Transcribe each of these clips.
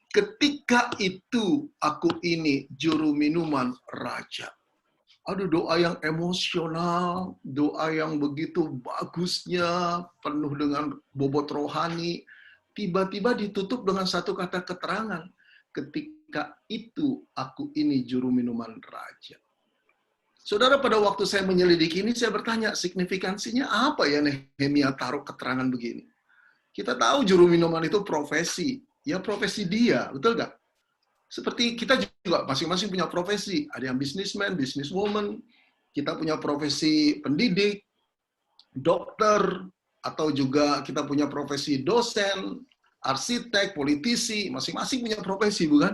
ketika itu aku ini juru minuman raja. Aduh, doa yang emosional, doa yang begitu bagusnya, penuh dengan bobot rohani, tiba-tiba ditutup dengan satu kata keterangan. Ketika itu aku ini juru minuman raja. Saudara, pada waktu saya menyelidiki ini, saya bertanya, signifikansinya apa ya Nehemia taruh keterangan begini? Kita tahu juru minuman itu profesi. Ya profesi dia, betul nggak? Seperti kita juga masing-masing punya profesi. Ada yang businessman, businesswoman. Kita punya profesi pendidik, dokter, atau juga kita punya profesi dosen, arsitek, politisi. Masing-masing punya profesi, bukan?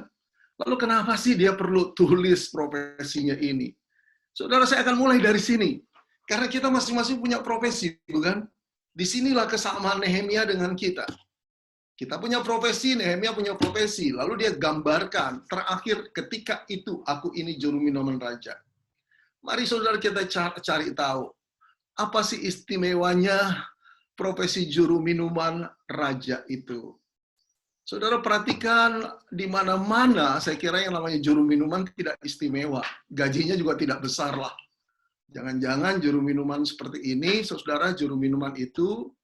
Lalu kenapa sih dia perlu tulis profesinya ini? Saudara, saya akan mulai dari sini. Karena kita masing-masing punya profesi, bukan? Disinilah kesamaan Nehemia dengan kita. Kita punya profesi, Nehemia punya profesi. Lalu dia gambarkan, terakhir ketika itu aku ini juru minuman raja. Mari saudara kita cari tahu, apa sih istimewanya profesi juru minuman raja itu? Saudara perhatikan, di mana-mana saya kira yang namanya juru minuman tidak istimewa. Gajinya juga tidak besar lah. Jangan-jangan juru minuman seperti ini, saudara, juru minuman itu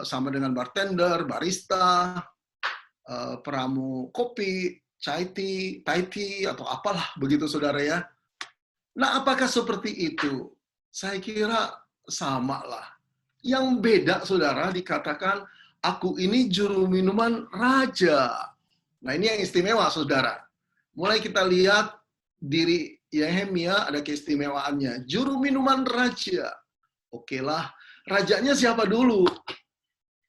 sama dengan bartender, barista, peramu kopi, chai tea, Thai tea, atau apalah begitu saudara ya. Nah, apakah seperti itu? Saya kira sama lah. Yang beda saudara dikatakan, aku ini juru minuman raja. Nah, ini yang istimewa saudara. Mulai kita lihat diri Nehemia ada keistimewaannya. Juru minuman raja. Oke lah, rajanya siapa dulu?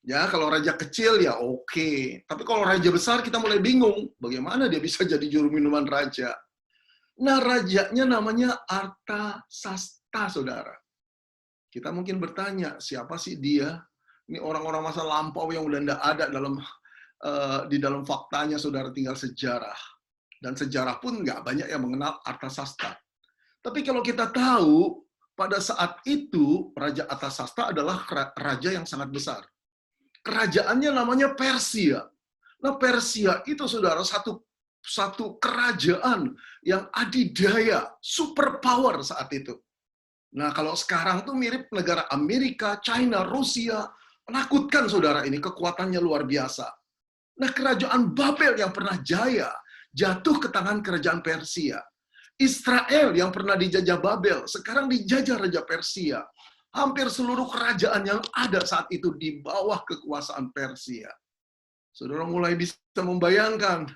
Ya, kalau raja kecil ya oke. Tapi kalau raja besar kita mulai bingung. Bagaimana dia bisa jadi juru minuman raja? Nah, rajanya namanya Artasasta, saudara. Kita mungkin bertanya, siapa sih dia? Ini orang-orang masa lampau yang udah tidak ada di dalam faktanya, saudara, tinggal sejarah. Dan sejarah pun nggak banyak yang mengenal Artasasta. Tapi kalau kita tahu, pada saat itu, Raja Artasasta adalah raja yang sangat besar. Kerajaannya namanya Persia. Nah, Persia itu, saudara, satu kerajaan yang adidaya, superpower saat itu. Nah, kalau sekarang tuh mirip negara Amerika, China, Rusia, menakutkan saudara ini, kekuatannya luar biasa. Nah, kerajaan Babel yang pernah jaya, jatuh ke tangan kerajaan Persia. Israel yang pernah dijajah Babel, sekarang dijajah Raja Persia. Hampir seluruh kerajaan yang ada saat itu di bawah kekuasaan Persia. Saudara mulai bisa membayangkan,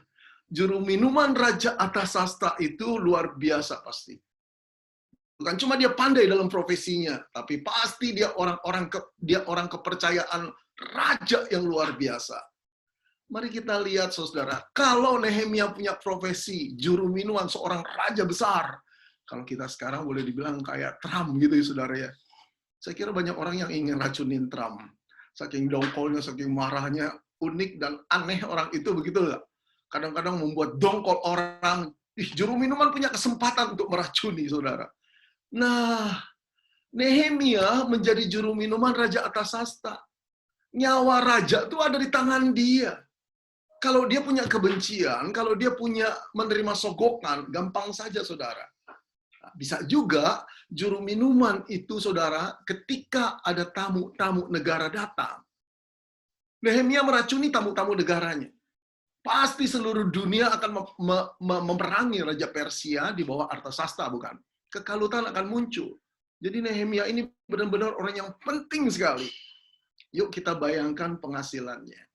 juru minuman Raja Artasasta itu luar biasa pasti. Bukan cuma dia pandai dalam profesinya, tapi pasti dia orang kepercayaan raja yang luar biasa. Mari kita lihat, saudara, kalau Nehemia punya profesi juru minuman seorang raja besar, kalau kita sekarang boleh dibilang kayak Trump gitu ya, saudara ya. Saya kira banyak orang yang ingin racunin Trump. Saking dongkolnya, saking marahnya, unik dan aneh orang itu, begitu nggak? Kadang-kadang membuat dongkol orang. Juru minuman punya kesempatan untuk meracuni, saudara. Nah, Nehemia menjadi juru minuman Raja Artasasta. Nyawa raja itu ada di tangan dia. Kalau dia punya kebencian, kalau dia punya menerima sogokan, gampang saja, saudara. Bisa juga juru minuman itu, saudara, ketika ada tamu-tamu negara datang, Nehemia meracuni tamu-tamu negaranya. Pasti seluruh dunia akan memerangi Raja Persia di bawah Artasasta, bukan? Kekalutan akan muncul. Jadi Nehemia ini benar-benar orang yang penting sekali. Yuk kita bayangkan penghasilannya.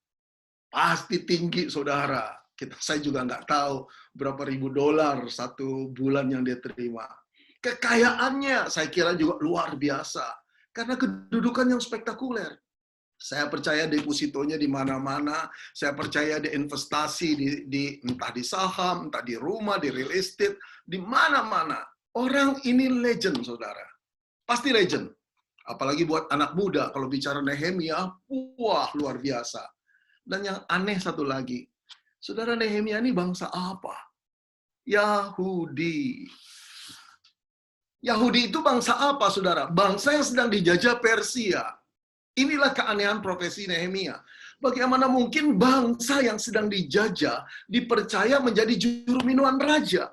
Pasti tinggi, saudara. Saya juga nggak tahu berapa ribu dolar satu bulan yang dia terima. Kekayaannya saya kira juga luar biasa. Karena kedudukan yang spektakuler. Saya percaya depositonya di mana-mana. Saya percaya dia investasi entah di saham, entah di rumah, di real estate, di mana-mana. Orang ini legend, saudara. Pasti legend. Apalagi buat anak muda, kalau bicara Nehemia, wah luar biasa. Dan yang aneh satu lagi, saudara, Nehemia ini bangsa apa? Yahudi. Yahudi itu bangsa apa, saudara? Bangsa yang sedang dijajah Persia. Inilah keanehan profesi Nehemia. Bagaimana mungkin bangsa yang sedang dijajah dipercaya menjadi juru minuman raja?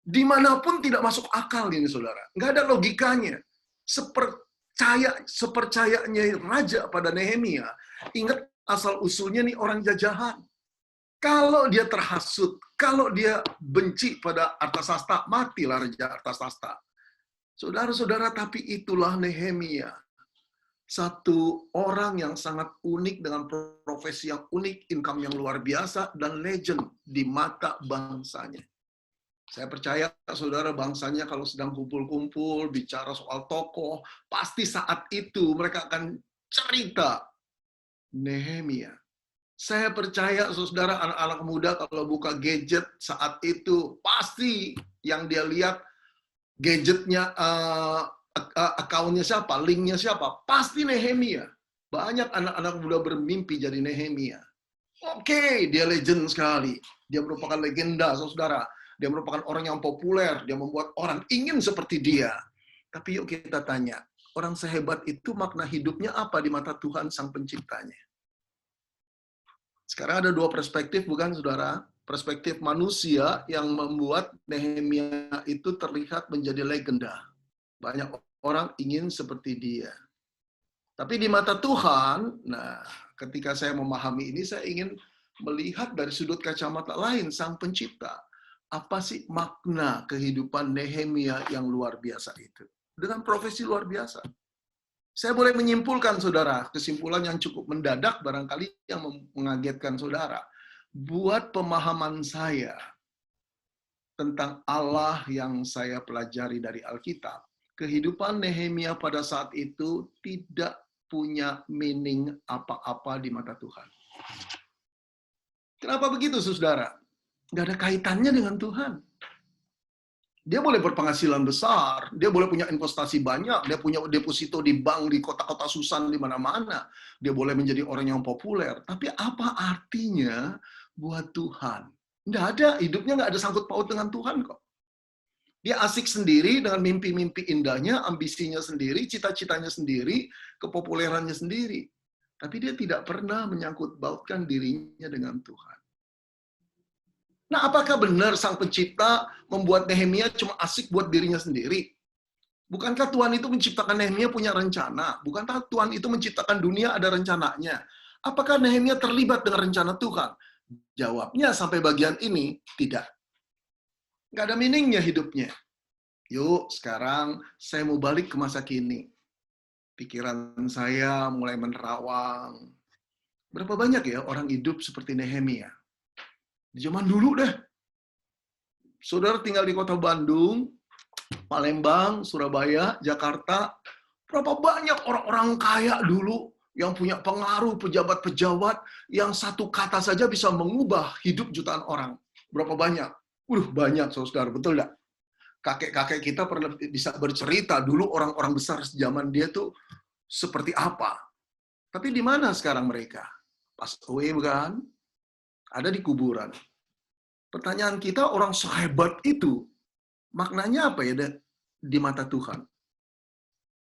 Dimanapun tidak masuk akal ini, saudara. Nggak ada logikanya. Sepercayanya raja pada Nehemia, ingat asal-usulnya nih orang jajahan. Kalau dia terhasut, kalau dia benci pada Artasasta, matilah Raja Artasasta. Saudara-saudara, tapi itulah Nehemia. Satu orang yang sangat unik dengan profesi yang unik, income yang luar biasa, dan legend di mata bangsanya. Saya percaya, saudara, bangsanya kalau sedang kumpul-kumpul, bicara soal tokoh, pasti saat itu mereka akan cerita Nehemia. Saya percaya, saudara, anak-anak muda kalau buka gadget saat itu, pasti yang dia lihat gadgetnya, akunnya siapa, linknya siapa, pasti Nehemia. Banyak anak-anak muda bermimpi jadi Nehemia. Oke, dia legend sekali. Dia merupakan legenda, saudara. Dia merupakan orang yang populer. Dia membuat orang ingin seperti dia. Tapi yuk kita tanya, orang sehebat itu makna hidupnya apa di mata Tuhan Sang Penciptanya? Sekarang ada dua perspektif, bukan, saudara? Perspektif manusia yang membuat Nehemia itu terlihat menjadi legenda. Banyak orang ingin seperti dia. Tapi di mata Tuhan, nah, ketika saya memahami ini, saya ingin melihat dari sudut kacamata lain, Sang Pencipta. Apa sih makna kehidupan Nehemia yang luar biasa itu? Dengan profesi luar biasa. Saya boleh menyimpulkan, saudara, kesimpulan yang cukup mendadak, barangkali yang mengagetkan saudara. Buat pemahaman saya tentang Allah yang saya pelajari dari Alkitab, kehidupan Nehemia pada saat itu tidak punya meaning apa-apa di mata Tuhan. Kenapa begitu, saudara? Nggak ada kaitannya dengan Tuhan. Dia boleh berpenghasilan besar, dia boleh punya investasi banyak, dia punya deposito di bank, di kota-kota Susan, di mana-mana. Dia boleh menjadi orang yang populer. Tapi apa artinya buat Tuhan? Nggak ada, hidupnya nggak ada sangkut paut dengan Tuhan kok. Dia asik sendiri dengan mimpi-mimpi indahnya, ambisinya sendiri, cita-citanya sendiri, kepopulerannya sendiri. Tapi dia tidak pernah menyangkut pautkan dirinya dengan Tuhan. Nah, apakah benar Sang Pencipta membuat Nehemia cuma asik buat dirinya sendiri? Bukankah Tuhan itu menciptakan Nehemia punya rencana? Bukankah Tuhan itu menciptakan dunia ada rencananya? Apakah Nehemia terlibat dengan rencana Tuhan? Jawabnya sampai bagian ini, tidak. Nggak ada meaningnya hidupnya. Yuk, sekarang saya mau balik ke masa kini. Pikiran saya mulai menerawang. Berapa banyak ya orang hidup seperti Nehemia? Di zaman dulu deh. Saudara tinggal di kota Bandung, Palembang, Surabaya, Jakarta. Berapa banyak orang-orang kaya dulu yang punya pengaruh, pejabat-pejabat, yang satu kata saja bisa mengubah hidup jutaan orang. Berapa banyak? Banyak, saudara. Betul nggak? Kakek-kakek kita pernah bisa bercerita, dulu orang-orang besar zaman dia tuh seperti apa. Tapi di mana sekarang mereka? Passed away, bukan? Ada di kuburan. Pertanyaan kita, orang sehebat itu, maknanya apa ya di mata Tuhan?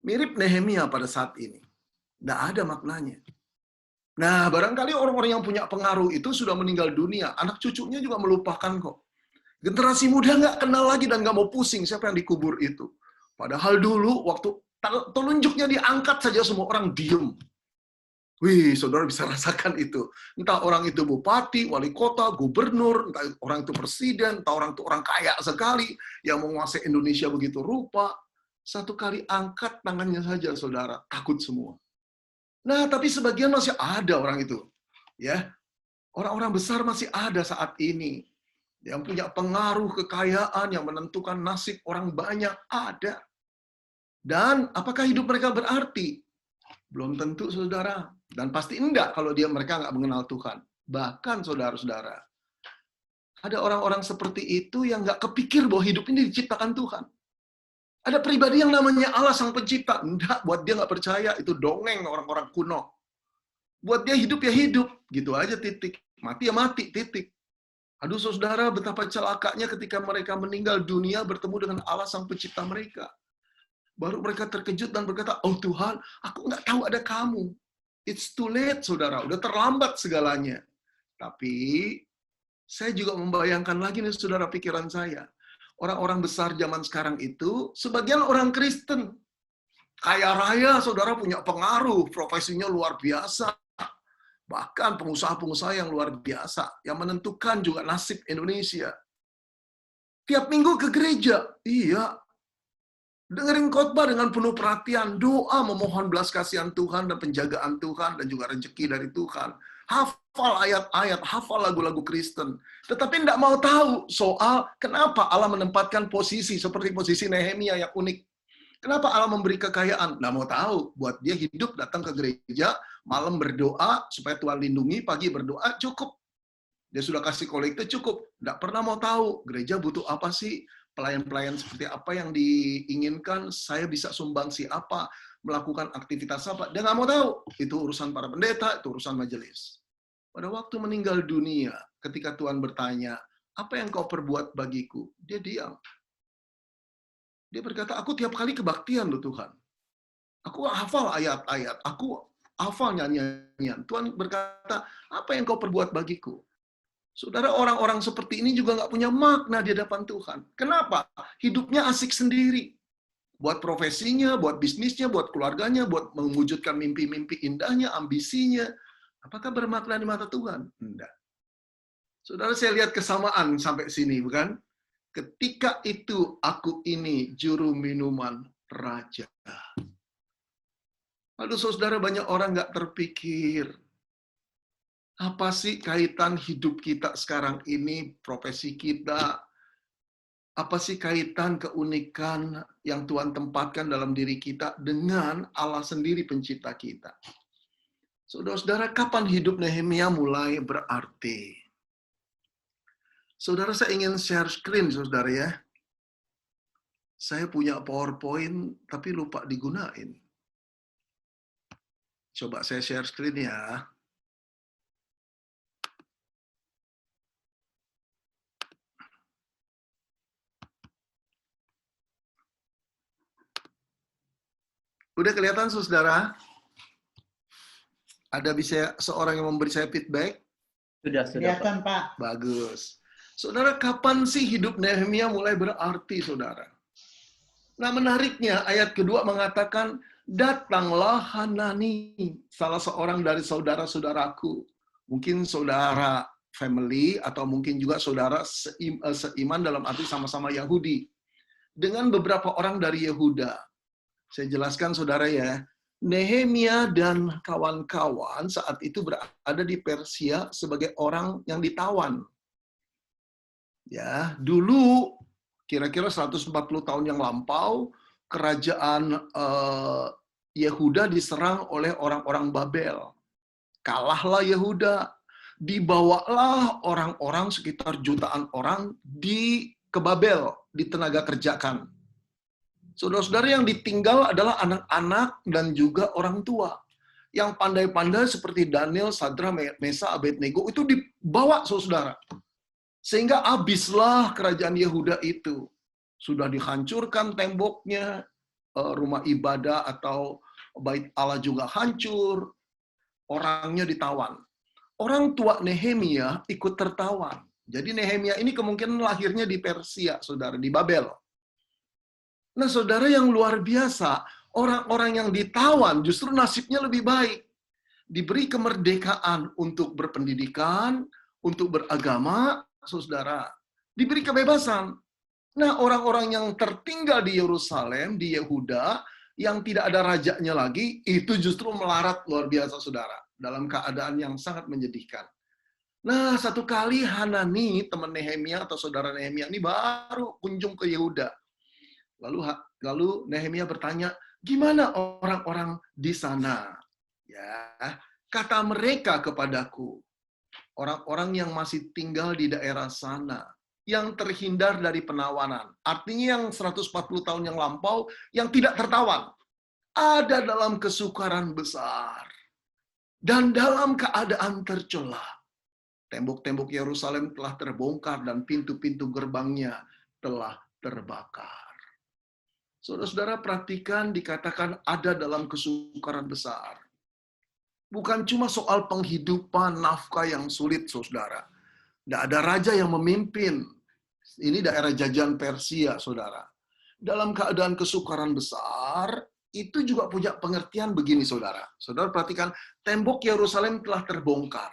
Mirip Nehemia pada saat ini. Nggak ada maknanya. Nah, barangkali orang-orang yang punya pengaruh itu sudah meninggal dunia. Anak cucunya juga melupakan kok. Generasi muda nggak kenal lagi dan nggak mau pusing siapa yang dikubur itu. Padahal dulu, waktu telunjuknya diangkat saja semua orang diem. Wih, saudara bisa rasakan itu. Entah orang itu bupati, wali kota, gubernur, entah orang itu presiden, entah orang itu orang kaya sekali, yang menguasai Indonesia begitu rupa. Satu kali angkat tangannya saja, saudara, takut semua. Nah, tapi sebagian masih ada orang itu. Ya, orang-orang besar masih ada saat ini. Yang punya pengaruh kekayaan, yang menentukan nasib orang banyak, ada. Dan apakah hidup mereka berarti? Belum tentu, saudara. Dan pasti enggak kalau mereka nggak mengenal Tuhan. Bahkan, saudara-saudara, ada orang-orang seperti itu yang nggak kepikir bahwa hidup ini diciptakan Tuhan. Ada pribadi yang namanya Allah Sang Pencipta. Enggak, buat dia nggak percaya. Itu dongeng orang-orang kuno. Buat dia hidup ya hidup. Gitu aja, titik. Mati ya mati, titik. Aduh, saudara, betapa celakanya ketika mereka meninggal dunia bertemu dengan Allah Sang Pencipta mereka. Baru mereka terkejut dan berkata, oh Tuhan, aku nggak tahu ada kamu. It's too late, saudara. Udah terlambat segalanya. Tapi, saya juga membayangkan lagi nih, saudara, pikiran saya. Orang-orang besar zaman sekarang itu, sebagian orang Kristen. Kaya raya, saudara, punya pengaruh. Profesinya luar biasa. Bahkan pengusaha-pengusaha yang luar biasa. Yang menentukan juga nasib Indonesia. Tiap minggu ke gereja. Iya. Dengerin khotbah dengan penuh perhatian, doa memohon belas kasihan Tuhan dan penjagaan Tuhan dan juga rezeki dari Tuhan. Hafal ayat-ayat, hafal lagu-lagu Kristen. Tetapi tidak mau tahu soal kenapa Allah menempatkan posisi seperti posisi Nehemia yang unik. Kenapa Allah memberi kekayaan? Nggak mau tahu. Buat dia hidup, datang ke gereja, malam berdoa supaya Tuhan lindungi, pagi berdoa, cukup. Dia sudah kasih kolekte, cukup. Nggak pernah mau tahu gereja butuh apa sih, pelayan-pelayan seperti apa yang diinginkan, saya bisa sumbangsi apa, melakukan aktivitas apa. Dia nggak mau tahu. Itu urusan para pendeta, itu urusan majelis. Pada waktu meninggal dunia, ketika Tuhan bertanya, apa yang kau perbuat bagiku? Dia diam. Dia berkata, aku tiap kali kebaktian loh Tuhan. Aku hafal ayat-ayat, aku hafal nyanyian. Tuhan berkata, apa yang kau perbuat bagiku? Saudara, orang-orang seperti ini juga nggak punya makna di hadapan Tuhan. Kenapa? Hidupnya asik sendiri. Buat profesinya, buat bisnisnya, buat keluarganya, buat mewujudkan mimpi-mimpi indahnya, ambisinya. Apakah bermakna di mata Tuhan? Enggak. Saudara, saya lihat kesamaan sampai sini, bukan? Ketika itu aku ini juru minuman raja. Lalu saudara, banyak orang nggak terpikir, apa sih kaitan hidup kita sekarang ini, profesi kita, apa sih kaitan keunikan yang Tuhan tempatkan dalam diri kita dengan Allah sendiri pencipta kita. Saudara-saudara, kapan hidup Nehemia mulai berarti? Saudara, saya ingin share screen, saudara ya. Saya punya PowerPoint, tapi lupa digunain. Coba saya share screen ya. Udah kelihatan, saudara? Ada bisa seorang yang memberi saya feedback? Sudah, Kelihatan, Pak. Bagus. Saudara, kapan sih hidup Nehemia mulai berarti, saudara? Nah, menariknya, ayat kedua mengatakan, datanglah Hanani, salah seorang dari saudara-saudaraku. Mungkin saudara family, atau mungkin juga saudara seiman dalam arti sama-sama Yahudi. Dengan beberapa orang dari Yehuda. Saya jelaskan, saudara ya. Nehemia dan kawan-kawan saat itu berada di Persia sebagai orang yang ditawan. Ya, dulu kira-kira 140 tahun yang lampau kerajaan Yehuda diserang oleh orang-orang Babel. Kalahlah Yehuda, dibawalah orang-orang sekitar jutaan orang ke Babel, ditenaga kerjakan. Saudara-saudara, yang ditinggal adalah anak-anak dan juga orang tua. Yang pandai-pandai seperti Daniel, Sadra, Mesa, Abednego itu dibawa, saudara. Sehingga habislah kerajaan Yehuda itu. Sudah dihancurkan temboknya, rumah ibadah atau bait Allah juga hancur, orangnya ditawan. Orang tua Nehemia ikut tertawan. Jadi Nehemia ini kemungkinan lahirnya di Persia, saudara, di Babel. Nah, saudara, yang luar biasa, orang-orang yang ditawan justru nasibnya lebih baik. Diberi kemerdekaan untuk berpendidikan, untuk beragama, saudara, diberi kebebasan. Nah, orang-orang yang tertinggal di Yerusalem, di Yehuda, yang tidak ada rajanya lagi, itu justru melarat luar biasa, saudara, dalam keadaan yang sangat menyedihkan. Nah, satu kali Hanani, teman Nehemia atau saudara Nehemia ini baru kunjung ke Yehuda. Lalu Nehemia bertanya, gimana orang-orang di sana? Ya, kata mereka kepadaku, orang-orang yang masih tinggal di daerah sana, yang terhindar dari penawanan. Artinya yang 140 tahun yang lampau, yang tidak tertawan. Ada dalam kesukaran besar. Dan dalam keadaan tercela. Tembok-tembok Yerusalem telah terbongkar dan pintu-pintu gerbangnya telah terbakar. Saudara-saudara, perhatikan, dikatakan ada dalam kesukaran besar. Bukan cuma soal penghidupan nafkah yang sulit, saudara. Tidak ada raja yang memimpin. Ini daerah jajahan Persia, saudara. Dalam keadaan kesukaran besar, itu juga punya pengertian begini, saudara. Saudara perhatikan, tembok Yerusalem telah terbongkar.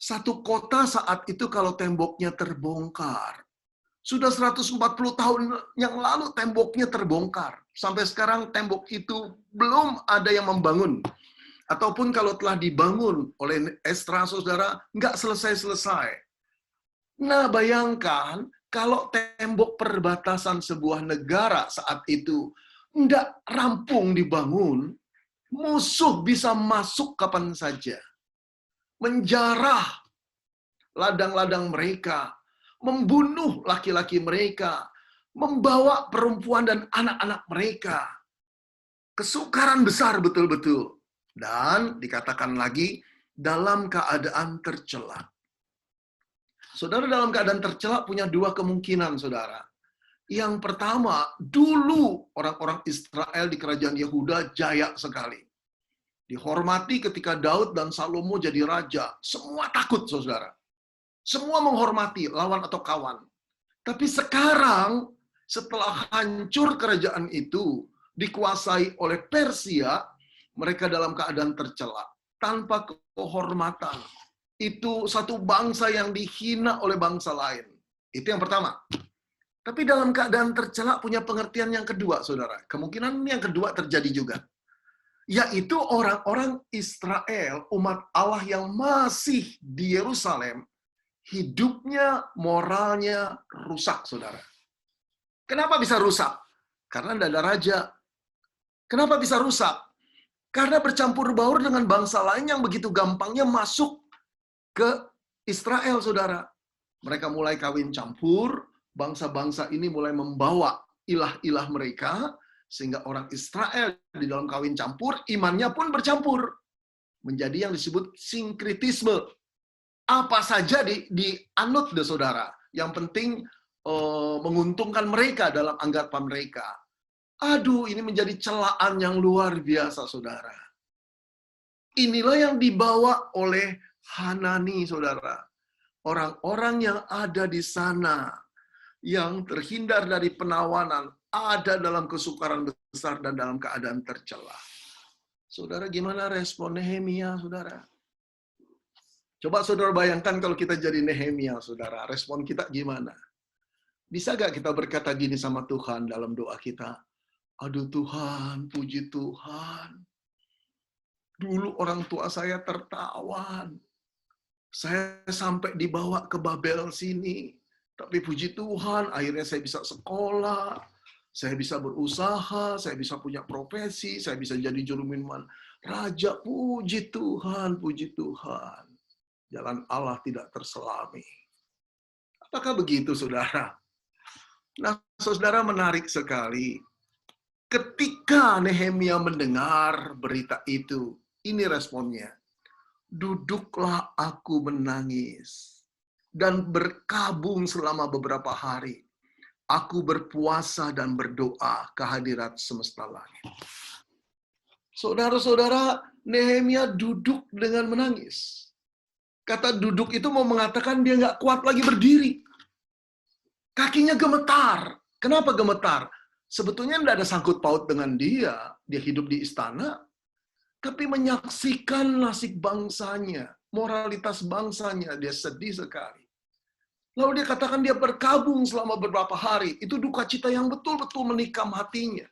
Satu kota saat itu kalau temboknya terbongkar, sudah 140 tahun yang lalu temboknya terbongkar. Sampai sekarang tembok itu belum ada yang membangun. Ataupun kalau telah dibangun oleh Esra, saudara, nggak selesai-selesai. Nah, bayangkan kalau tembok perbatasan sebuah negara saat itu nggak rampung dibangun, musuh bisa masuk kapan saja. Menjarah ladang-ladang mereka, membunuh laki-laki mereka, membawa perempuan dan anak-anak mereka. Kesukaran besar betul-betul. Dan dikatakan lagi, dalam keadaan tercela. Saudara, dalam keadaan tercela punya dua kemungkinan, saudara. Yang pertama, dulu orang-orang Israel di kerajaan Yehuda jaya sekali. Dihormati ketika Daud dan Salomo jadi raja. Semua takut, saudara. Semua menghormati, lawan atau kawan. Tapi sekarang, setelah hancur kerajaan itu, dikuasai oleh Persia, mereka dalam keadaan tercela, tanpa kehormatan. Itu satu bangsa yang dihina oleh bangsa lain. Itu yang pertama. Tapi dalam keadaan tercela punya pengertian yang kedua, saudara. Kemungkinan yang kedua terjadi juga. Yaitu orang-orang Israel, umat Allah yang masih di Yerusalem, hidupnya, moralnya rusak, saudara. Kenapa bisa rusak? Karena tidak ada raja. Kenapa bisa rusak? Karena bercampur baur dengan bangsa lain yang begitu gampangnya masuk ke Israel, saudara. Mereka mulai kawin campur, bangsa-bangsa ini mulai membawa ilah-ilah mereka, sehingga orang Israel di dalam kawin campur, imannya pun bercampur. Menjadi yang disebut sinkritisme. Apa saja dianut deh, saudara. Yang penting menguntungkan mereka dalam anggapan mereka. Aduh, ini menjadi celaan yang luar biasa, saudara. Inilah yang dibawa oleh Hanani, saudara. Orang-orang yang ada di sana, yang terhindar dari penawanan, ada dalam kesukaran besar dan dalam keadaan tercela. Saudara, gimana respon Nehemia, saudara? Coba saudara bayangkan kalau kita jadi Nehemia, saudara. Respon kita gimana? Bisa gak kita berkata gini sama Tuhan dalam doa kita? Aduh Tuhan, puji Tuhan. Dulu orang tua saya tertawan. Saya sampai dibawa ke Babel sini. Tapi puji Tuhan, akhirnya saya bisa sekolah. Saya bisa berusaha, saya bisa punya profesi, saya bisa jadi juru minuman raja. Puji Tuhan, puji Tuhan. Jalan Allah tidak terselami. Apakah begitu, saudara? Nah, saudara, menarik sekali. Ketika Nehemia mendengar berita itu, ini responnya. Duduklah aku menangis dan berkabung selama beberapa hari. Aku berpuasa dan berdoa kehadirat semesta langit. Saudara-saudara, Nehemia duduk dengan menangis. Kata duduk itu mau mengatakan dia nggak kuat lagi berdiri. Kakinya gemetar. Kenapa gemetar? Sebetulnya tidak ada sangkut paut dengan dia. Dia hidup di istana. Tapi menyaksikan nasib bangsanya. Moralitas bangsanya. Dia sedih sekali. Lalu dia katakan dia berkabung selama beberapa hari. Itu duka cita yang betul-betul menikam hatinya.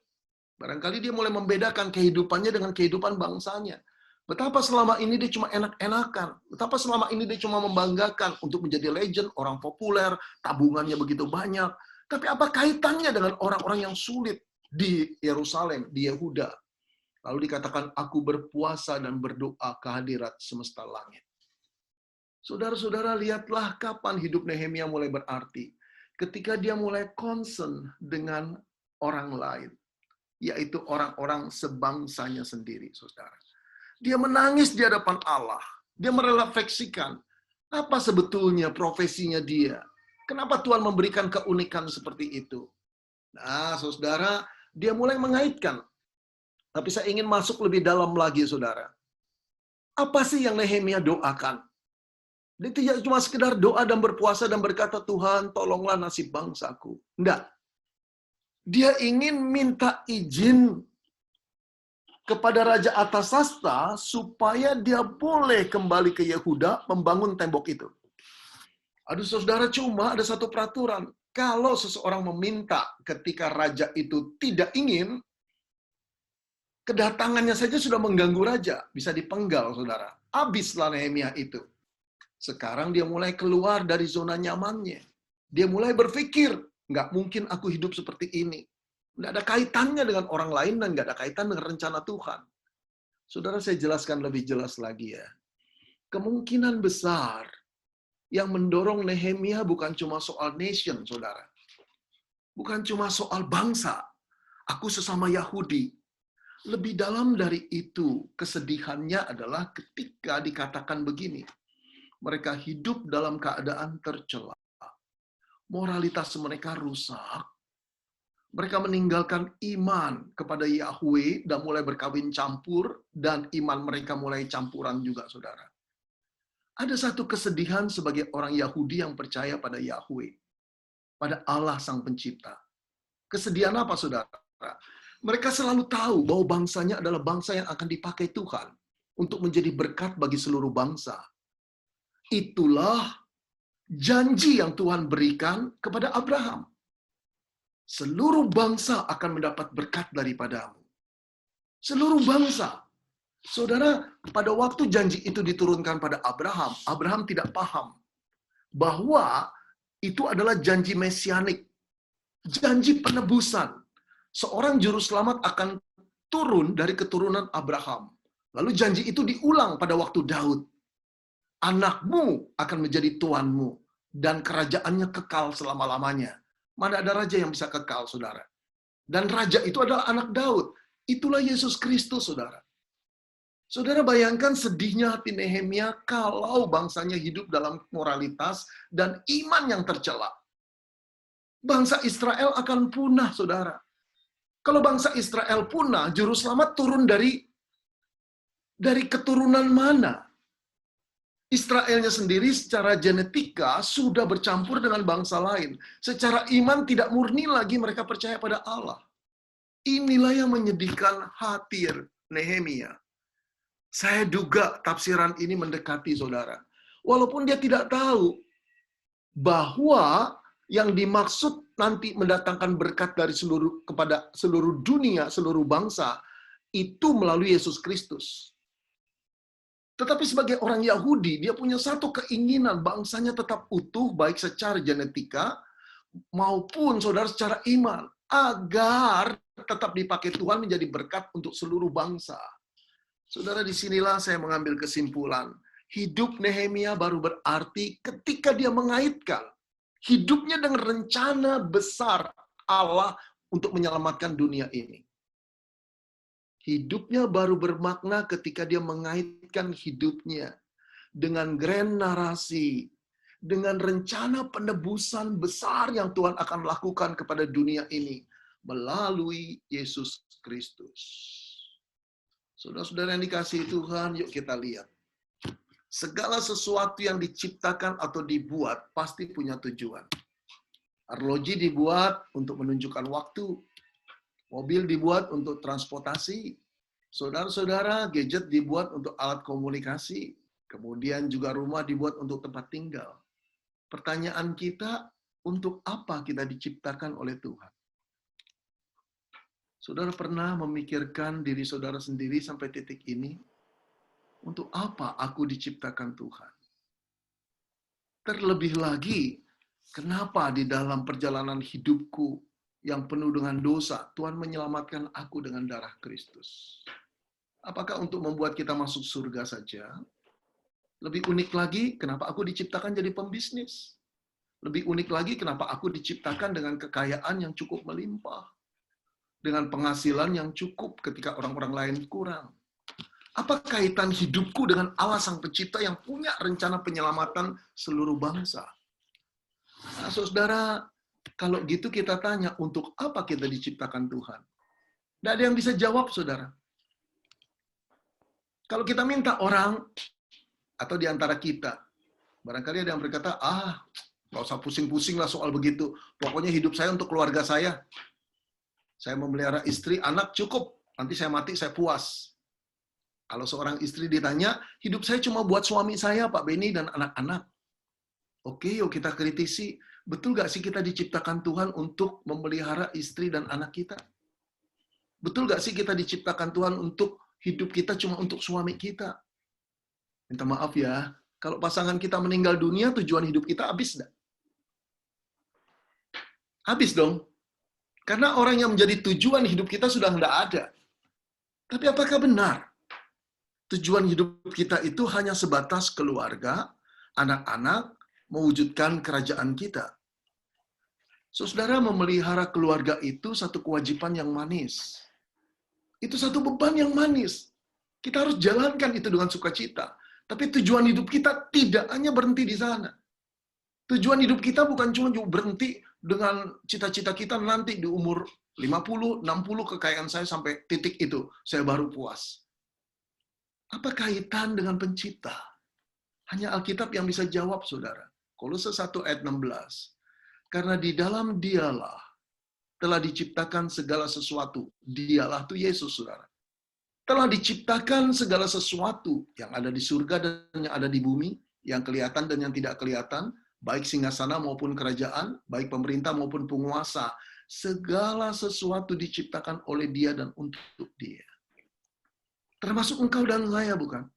Barangkali dia mulai membedakan kehidupannya dengan kehidupan bangsanya. Betapa selama ini dia cuma enak-enakan. Betapa selama ini dia cuma membanggakan untuk menjadi legend, orang populer, tabungannya begitu banyak. Tapi apa kaitannya dengan orang-orang yang sulit di Yerusalem, di Yehuda? Lalu dikatakan, aku berpuasa dan berdoa kehadirat semesta langit. Saudara-saudara, lihatlah kapan hidup Nehemia mulai berarti. Ketika dia mulai concern dengan orang lain. Yaitu orang-orang sebangsanya sendiri, saudara. Dia menangis di hadapan Allah. Dia merefleksikan, apa sebetulnya profesinya dia? Kenapa Tuhan memberikan keunikan seperti itu? Nah, saudara, dia mulai mengaitkan. Tapi saya ingin masuk lebih dalam lagi, saudara. Apa sih yang Nehemia doakan? Dia tidak cuma sekedar doa dan berpuasa dan berkata, Tuhan tolonglah nasib bangsaku. Enggak. Dia ingin minta izin kepada Raja Artasasta supaya dia boleh kembali ke Yehuda membangun tembok itu. Aduh saudara, cuma ada satu peraturan. Kalau seseorang meminta ketika raja itu tidak ingin, kedatangannya saja sudah mengganggu raja. Bisa dipenggal, saudara. Habislah Nehemia itu. Sekarang dia mulai keluar dari zona nyamannya. Dia mulai berpikir, nggak mungkin aku hidup seperti ini. Nggak ada kaitannya dengan orang lain dan nggak ada kaitan dengan rencana Tuhan. Saudara, saya jelaskan lebih jelas lagi ya. Kemungkinan besar yang mendorong Nehemia bukan cuma soal nation, saudara. Bukan cuma soal bangsa. Aku sesama Yahudi. Lebih dalam dari itu, kesedihannya adalah ketika dikatakan begini. Mereka hidup dalam keadaan tercela. Moralitas mereka rusak. Mereka meninggalkan iman kepada Yahweh dan mulai berkawin campur, dan iman mereka mulai campuran juga, saudara. Ada satu kesedihan sebagai orang Yahudi yang percaya pada Yahweh, pada Allah Sang Pencipta. Kesedihan apa, saudara? Mereka selalu tahu bahwa bangsanya adalah bangsa yang akan dipakai Tuhan untuk menjadi berkat bagi seluruh bangsa. Itulah janji yang Tuhan berikan kepada Abraham. Seluruh bangsa akan mendapat berkat daripadamu. Seluruh bangsa. Saudara, pada waktu janji itu diturunkan pada Abraham, Abraham tidak paham bahwa itu adalah janji mesianik, janji penebusan. Seorang juru selamat akan turun dari keturunan Abraham. Lalu janji itu diulang pada waktu Daud. Anakmu akan menjadi tuanmu, dan kerajaannya kekal selama-lamanya. Mana ada raja yang bisa kekal, saudara? Dan raja itu adalah anak Daud. Itulah Yesus Kristus, saudara. Saudara bayangkan sedihnya hati Nehemia kalau bangsanya hidup dalam moralitas dan iman yang tercela. Bangsa Israel akan punah, saudara. Kalau bangsa Israel punah, juru selamat turun dari keturunan mana? Israelnya sendiri secara genetika sudah bercampur dengan bangsa lain. Secara iman tidak murni lagi mereka percaya pada Allah. Inilah yang menyedihkan hati Nehemia. Saya duga tafsiran ini mendekati saudara. Walaupun dia tidak tahu bahwa yang dimaksud nanti mendatangkan berkat dari kepada seluruh dunia, seluruh bangsa, itu melalui Yesus Kristus. Tetapi sebagai orang Yahudi, dia punya satu keinginan bangsanya tetap utuh, baik secara genetika maupun saudara secara iman, agar tetap dipakai Tuhan menjadi berkat untuk seluruh bangsa. Saudara, disinilah saya mengambil kesimpulan. Hidup Nehemia baru berarti ketika dia mengaitkan hidupnya dengan rencana besar Allah untuk menyelamatkan dunia ini. Hidupnya baru bermakna ketika dia mengaitkan hidupnya dengan grand narasi, dengan rencana penebusan besar yang Tuhan akan lakukan kepada dunia ini melalui Yesus Kristus. Saudara-saudara yang dikasihi Tuhan, yuk kita lihat. Segala sesuatu yang diciptakan atau dibuat pasti punya tujuan. Arloji dibuat untuk menunjukkan waktu. Mobil dibuat untuk transportasi. Saudara-saudara, gadget dibuat untuk alat komunikasi. Kemudian juga rumah dibuat untuk tempat tinggal. Pertanyaan kita, untuk apa kita diciptakan oleh Tuhan? Saudara pernah memikirkan diri saudara sendiri sampai titik ini? Untuk apa aku diciptakan Tuhan? Terlebih lagi, kenapa di dalam perjalanan hidupku yang penuh dengan dosa, Tuhan menyelamatkan aku dengan darah Kristus? Apakah untuk membuat kita masuk surga saja? Lebih unik lagi, kenapa aku diciptakan jadi pembisnis? Lebih unik lagi, kenapa aku diciptakan dengan kekayaan yang cukup melimpah? Dengan penghasilan yang cukup ketika orang-orang lain kurang? Apa kaitan hidupku dengan Allah Sang Pencipta yang punya rencana penyelamatan seluruh bangsa? Nah, saudara, kalau gitu kita tanya, untuk apa kita diciptakan Tuhan? Tidak ada yang bisa jawab, saudara. Kalau kita minta orang, atau di antara kita, barangkali ada yang berkata, nggak usah pusing-pusing lah soal begitu. Pokoknya hidup saya untuk keluarga saya. Saya memelihara istri, anak cukup. Nanti saya mati, saya puas. Kalau seorang istri ditanya, hidup saya cuma buat suami saya, Pak Beni, dan anak-anak. Oke, yuk kita kritisi. Betul nggak sih kita diciptakan Tuhan untuk memelihara istri dan anak kita? Betul nggak sih kita diciptakan Tuhan untuk hidup kita cuma untuk suami kita? Minta maaf ya, kalau pasangan kita meninggal dunia, tujuan hidup kita habis nggak? Habis dong. Karena orang yang menjadi tujuan hidup kita sudah nggak ada. Tapi apakah benar tujuan hidup kita itu hanya sebatas keluarga, anak-anak, mewujudkan kerajaan kita? Saudara, memelihara keluarga itu satu kewajiban yang manis. Itu satu beban yang manis. Kita harus jalankan itu dengan sukacita. Tapi tujuan hidup kita tidak hanya berhenti di sana. Tujuan hidup kita bukan cuma berhenti dengan cita-cita kita nanti di umur 50, 60 kekayaan saya sampai titik itu, saya baru puas. Apa kaitan dengan pencipta? Hanya Alkitab yang bisa jawab, saudara. Kolose 1 ayat 16. Karena di dalam dialah telah diciptakan segala sesuatu. Dialah itu Yesus, saudara. Telah diciptakan segala sesuatu yang ada di surga dan yang ada di bumi, yang kelihatan dan yang tidak kelihatan, baik singgasana maupun kerajaan, baik pemerintah maupun penguasa. Segala sesuatu diciptakan oleh Dia dan untuk Dia. Termasuk engkau dan saya, bukan?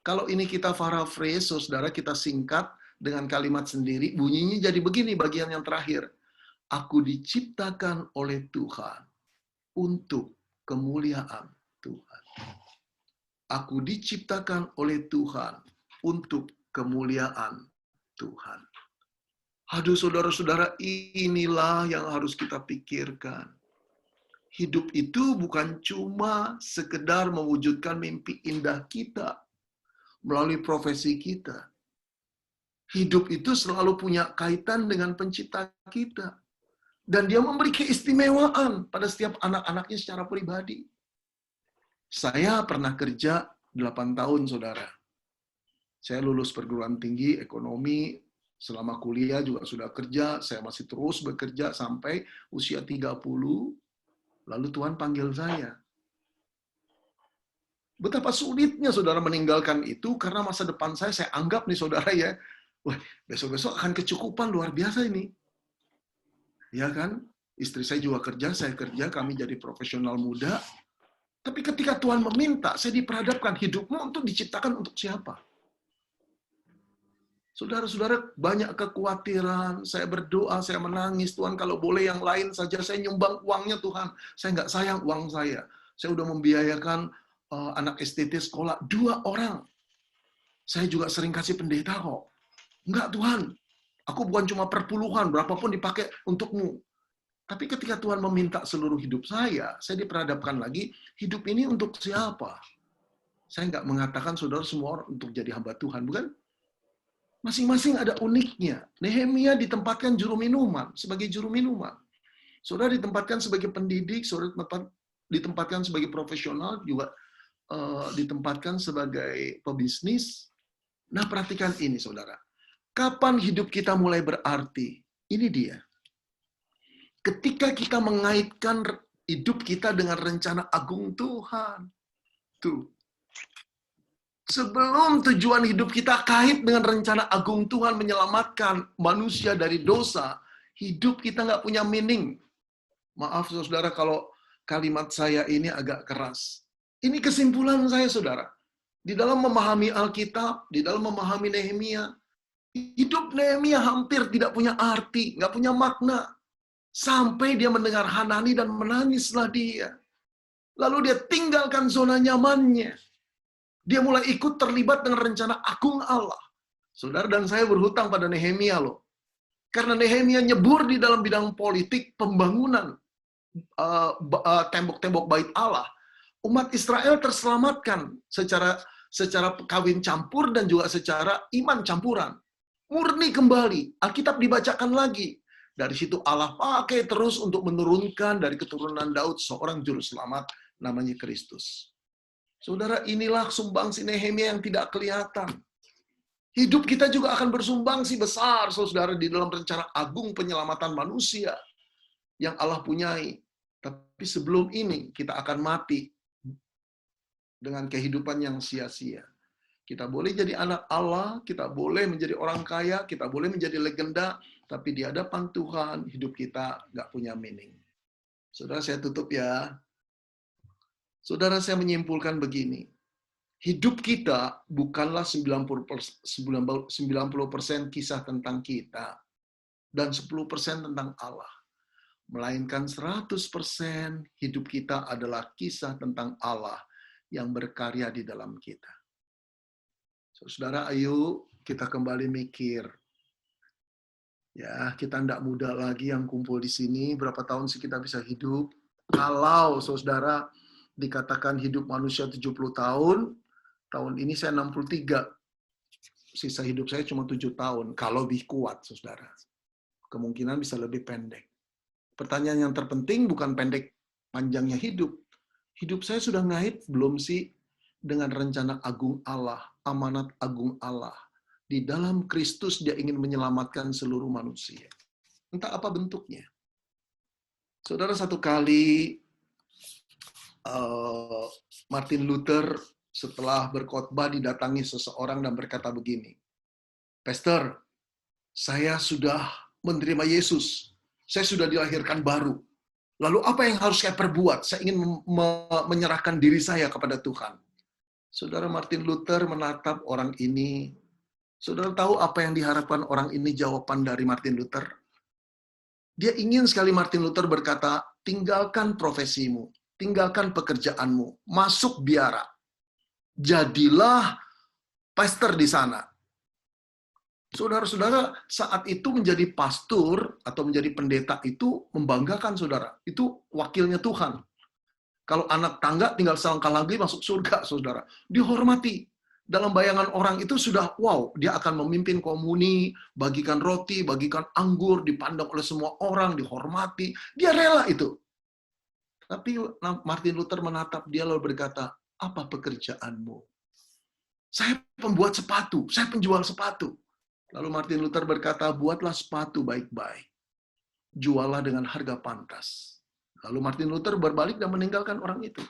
Kalau ini kita paraphrase, saudara, kita singkat dengan kalimat sendiri, bunyinya jadi begini bagian yang terakhir. Aku diciptakan oleh Tuhan untuk kemuliaan Tuhan. Aku diciptakan oleh Tuhan untuk kemuliaan Tuhan. Aduh, saudara-saudara, inilah yang harus kita pikirkan. Hidup itu bukan cuma sekedar mewujudkan mimpi indah kita melalui profesi kita. Hidup itu selalu punya kaitan dengan pencipta kita. Dan Dia memberi keistimewaan pada setiap anak-anaknya secara pribadi. Saya pernah kerja 8 tahun, saudara. Saya lulus perguruan tinggi ekonomi, selama kuliah juga sudah kerja, saya masih terus bekerja sampai usia 30, lalu Tuhan panggil saya. Betapa sulitnya saudara meninggalkan itu, karena masa depan saya anggap nih saudara ya, wah besok-besok akan kecukupan luar biasa ini. Ya kan? Istri saya juga kerja, saya kerja, kami jadi profesional muda. Tapi ketika Tuhan meminta, saya diperhadapkan, hidupmu untuk diciptakan untuk siapa? Saudara-saudara, banyak kekhawatiran, saya berdoa, saya menangis, Tuhan kalau boleh yang lain saja, saya nyumbang uangnya Tuhan. Saya nggak sayang uang saya. Saya udah membiayakan anak STT sekolah 2 orang. Saya juga sering kasih pendeta kok. Enggak Tuhan, aku bukan cuma perpuluhan, berapapun dipakai untukmu. Tapi ketika Tuhan meminta seluruh hidup saya diperhadapkan lagi, hidup ini untuk siapa? Saya nggak mengatakan saudara semua orang untuk jadi hamba Tuhan, bukan? Masing-masing ada uniknya. Nehemia ditempatkan juru minuman, sebagai juru minuman. Saudara ditempatkan sebagai pendidik, saudara ditempatkan sebagai profesional, juga ditempatkan sebagai pebisnis. Nah, perhatikan ini, saudara. Kapan hidup kita mulai berarti? Ini dia. Ketika kita mengaitkan hidup kita dengan rencana agung Tuhan. Tuh. Sebelum tujuan hidup kita kait dengan rencana agung Tuhan menyelamatkan manusia dari dosa, hidup kita nggak punya meaning. Maaf, saudara, kalau kalimat saya ini agak keras. Ini kesimpulan saya, saudara. Di dalam memahami Alkitab, di dalam memahami Nehemia, hidup Nehemia hampir tidak punya arti, nggak punya makna. Sampai dia mendengar Hanani dan menangislah dia. Lalu dia tinggalkan zona nyamannya. Dia mulai ikut terlibat dengan rencana agung Allah. Saudara dan saya berhutang pada Nehemia loh. Karena Nehemia nyebur di dalam bidang politik pembangunan tembok-tembok bait Allah. Umat Israel terselamatkan secara kawin campur dan juga secara iman campuran. Murni kembali, Alkitab dibacakan lagi. Dari situ Allah pakai terus untuk menurunkan dari keturunan Daud seorang juru selamat namanya Kristus. Saudara, inilah sumbangsi Nehemia yang tidak kelihatan. Hidup kita juga akan bersumbangsi besar, saudara, di dalam rencana agung penyelamatan manusia yang Allah punyai. Tapi sebelum ini, kita akan mati dengan kehidupan yang sia-sia. Kita boleh jadi anak Allah, kita boleh menjadi orang kaya, kita boleh menjadi legenda, tapi di hadapan Tuhan, hidup kita nggak punya meaning. Saudara, saya tutup ya. Saudara, saya menyimpulkan begini. Hidup kita bukanlah 90% kisah tentang kita dan 10% tentang Allah. Melainkan 100% hidup kita adalah kisah tentang Allah yang berkarya di dalam kita. Saudara, ayo kita kembali mikir. Ya, kita tidak muda lagi yang kumpul di sini. Berapa tahun sih kita bisa hidup? Kalau saudara dikatakan hidup manusia 70 tahun, tahun ini saya 63. Sisa hidup saya cuma 7 tahun. Kalau lebih kuat, saudara. Kemungkinan bisa lebih pendek. Pertanyaan yang terpenting bukan pendek panjangnya hidup. Hidup saya sudah ngait belum sih dengan rencana agung Allah, amanat agung Allah. Di dalam Kristus dia ingin menyelamatkan seluruh manusia. Entah apa bentuknya. Saudara, satu kali Martin Luther setelah berkhotbah didatangi seseorang dan berkata begini, "Pastor, saya sudah menerima Yesus. Saya sudah dilahirkan baru. Lalu apa yang harus saya perbuat? Saya ingin menyerahkan diri saya kepada Tuhan." Saudara, Martin Luther menatap orang ini. Saudara tahu apa yang diharapkan orang ini jawaban dari Martin Luther? Dia ingin sekali Martin Luther berkata, tinggalkan profesimu, tinggalkan pekerjaanmu, masuk biara. Jadilah pastor di sana. Saudara-saudara, saat itu menjadi pastor atau menjadi pendeta itu membanggakan saudara. Itu wakilnya Tuhan. Kalau anak tangga tinggal selangkah lagi masuk surga, saudara. Dihormati. Dalam bayangan orang itu sudah, wow, dia akan memimpin komuni, bagikan roti, bagikan anggur, dipandang oleh semua orang, dihormati. Dia rela itu. Tapi Martin Luther menatap dia lalu berkata, apa pekerjaanmu? Saya pembuat sepatu, saya penjual sepatu. Lalu Martin Luther berkata, buatlah sepatu baik-baik. Jualah dengan harga pantas. Lalu Martin Luther berbalik dan meninggalkan orang itu.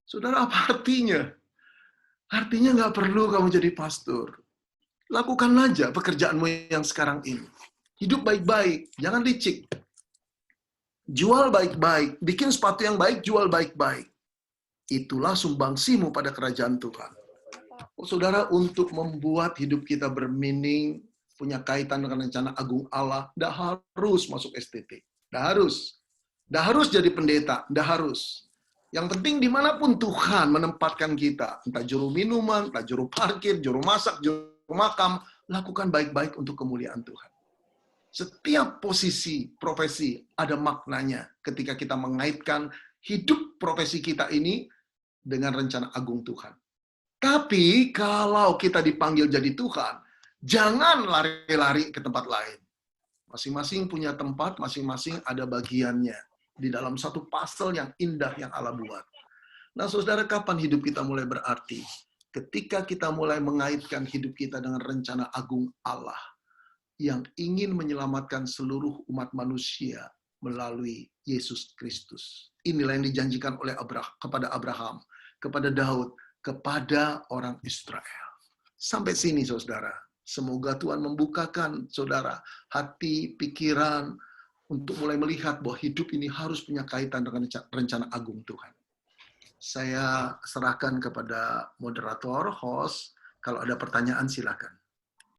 Saudara, apa artinya? Artinya nggak perlu kamu jadi pastor. Lakukan aja pekerjaanmu yang sekarang ini. Hidup baik-baik, jangan licik. Jual baik-baik, bikin sepatu yang baik, jual baik-baik. Itulah sumbangsimu pada kerajaan Tuhan. Oh, saudara, untuk membuat hidup kita bermeaning, punya kaitan dengan rencana agung Allah, tidak harus masuk STT. Tidak harus. Tidak harus jadi pendeta. Tidak harus. Yang penting dimanapun Tuhan menempatkan kita, entah juru minuman, entah juru parkir, juru masak, juru makam, lakukan baik-baik untuk kemuliaan Tuhan. Setiap posisi, profesi ada maknanya ketika kita mengaitkan hidup profesi kita ini dengan rencana agung Tuhan. Tapi kalau kita dipanggil jadi Tuhan, jangan lari-lari ke tempat lain. Masing-masing punya tempat, masing-masing ada bagiannya di dalam satu puzzle yang indah yang Allah buat. Nah, saudara, kapan hidup kita mulai berarti? Ketika kita mulai mengaitkan hidup kita dengan rencana agung Allah yang ingin menyelamatkan seluruh umat manusia melalui Yesus Kristus. Inilah yang dijanjikan oleh kepada Abraham, kepada Daud, kepada orang Israel. Sampai sini, saudara. Semoga Tuhan membukakan, saudara, hati, pikiran, untuk mulai melihat bahwa hidup ini harus punya kaitan dengan rencana agung Tuhan. Saya serahkan kepada moderator, host. Kalau ada pertanyaan, silakan.